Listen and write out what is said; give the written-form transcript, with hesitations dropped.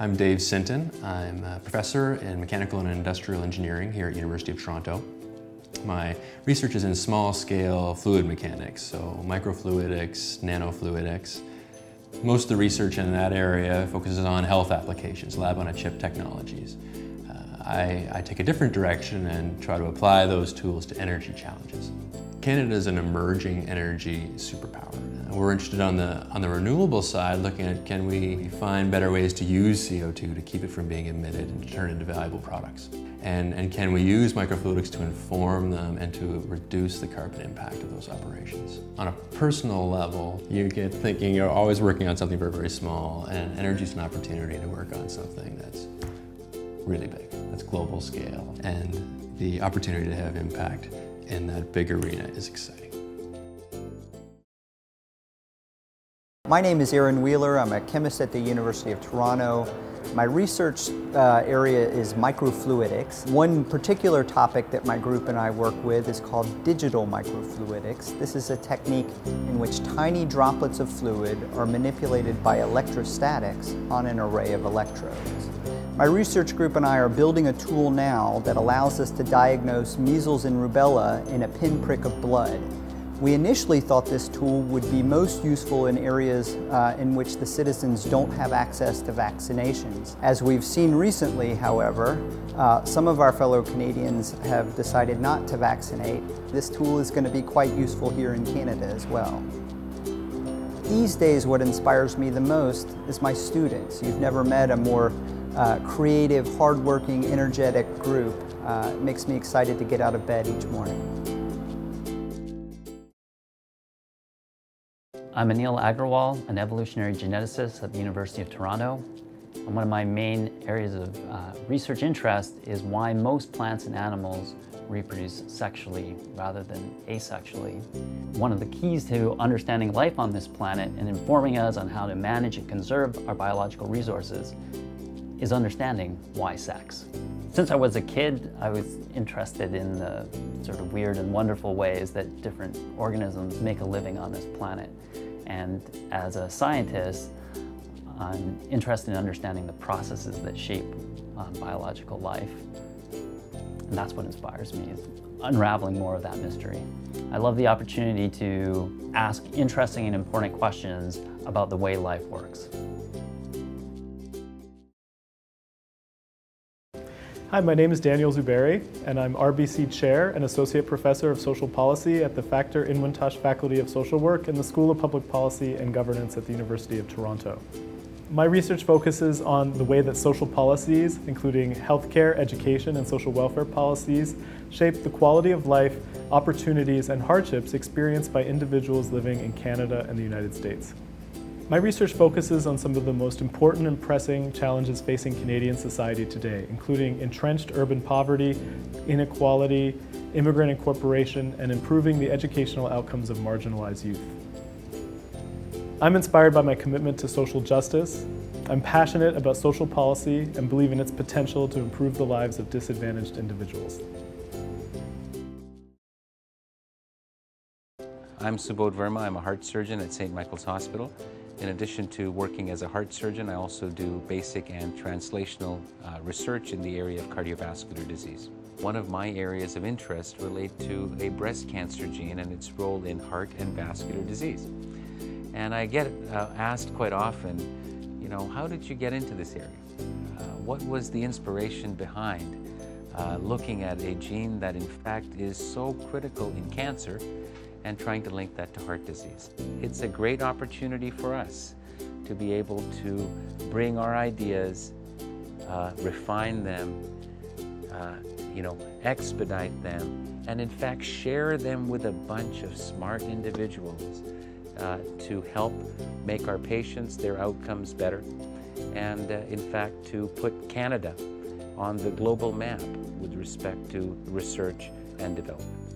I'm Dave Sinton. I'm a professor in mechanical and industrial engineering here at University of Toronto. My research is in small-scale fluid mechanics, so microfluidics, nanofluidics. Most of the research in that area focuses on health applications, lab-on-a-chip technologies. I take a different direction and try to apply those tools to energy challenges. Canada is an emerging energy superpower. We're interested on the renewable side, looking at can we find better ways to use CO2 to keep it from being emitted and to turn it into valuable products. And can we use microfluidics to inform them and to reduce the carbon impact of those operations. On a personal level, you get thinking you're always working on something very, very small, and energy is an opportunity to work on something that's really big, that's global scale, and the opportunity to have impact in that big arena is exciting. My name is Aaron Wheeler. I'm a chemist at the University of Toronto. My research area is microfluidics. One particular topic that my group and I work with is called digital microfluidics. This is a technique in which tiny droplets of fluid are manipulated by electrostatics on an array of electrodes. My research group and I are building a tool now that allows us to diagnose measles and rubella in a pinprick of blood. We initially thought this tool would be most useful in areas in which the citizens don't have access to vaccinations. As we've seen recently, however, some of our fellow Canadians have decided not to vaccinate. This tool is going to be quite useful here in Canada as well. These days, what inspires me the most is my students. You've never met a more creative, hardworking, energetic group. It makes me excited to get out of bed each morning. I'm Aneil Agrawal, an evolutionary geneticist at the University of Toronto. And one of my main areas of research interest is why most plants and animals reproduce sexually rather than asexually. One of the keys to understanding life on this planet and informing us on how to manage and conserve our biological resources is understanding why sex. Since I was a kid, I was interested in the sort of weird and wonderful ways that different organisms make a living on this planet. And as a scientist, I'm interested in understanding the processes that shape biological life. And that's what inspires me, is unraveling more of that mystery. I love the opportunity to ask interesting and important questions about the way life works. Hi, my name is Daniyal Zuberi, and I'm RBC Chair and Associate Professor of Social Policy at the Factor-Inwentash Faculty of Social Work in the School of Public Policy and Governance at the University of Toronto. My research focuses on the way that social policies, including healthcare, education, and social welfare policies, shape the quality of life, opportunities, and hardships experienced by individuals living in Canada and the United States. My research focuses on some of the most important and pressing challenges facing Canadian society today, including entrenched urban poverty, inequality, immigrant incorporation, and improving the educational outcomes of marginalized youth. I'm inspired by my commitment to social justice. I'm passionate about social policy and believe in its potential to improve the lives of disadvantaged individuals. I'm Subodh Verma. I'm a heart surgeon at St. Michael's Hospital. In addition to working as a heart surgeon, I also do basic and translational research in the area of cardiovascular disease. One of my areas of interest relate to a breast cancer gene and its role in heart and vascular disease. And I get asked quite often, you know, how did you get into this area? What was the inspiration behind looking at a gene that in fact is so critical in cancer and trying to link that to heart disease? It's a great opportunity for us to be able to bring our ideas, refine them, expedite them, and in fact share them with a bunch of smart individuals to help make our patients, their outcomes better, and in fact to put Canada on the global map with respect to research and development.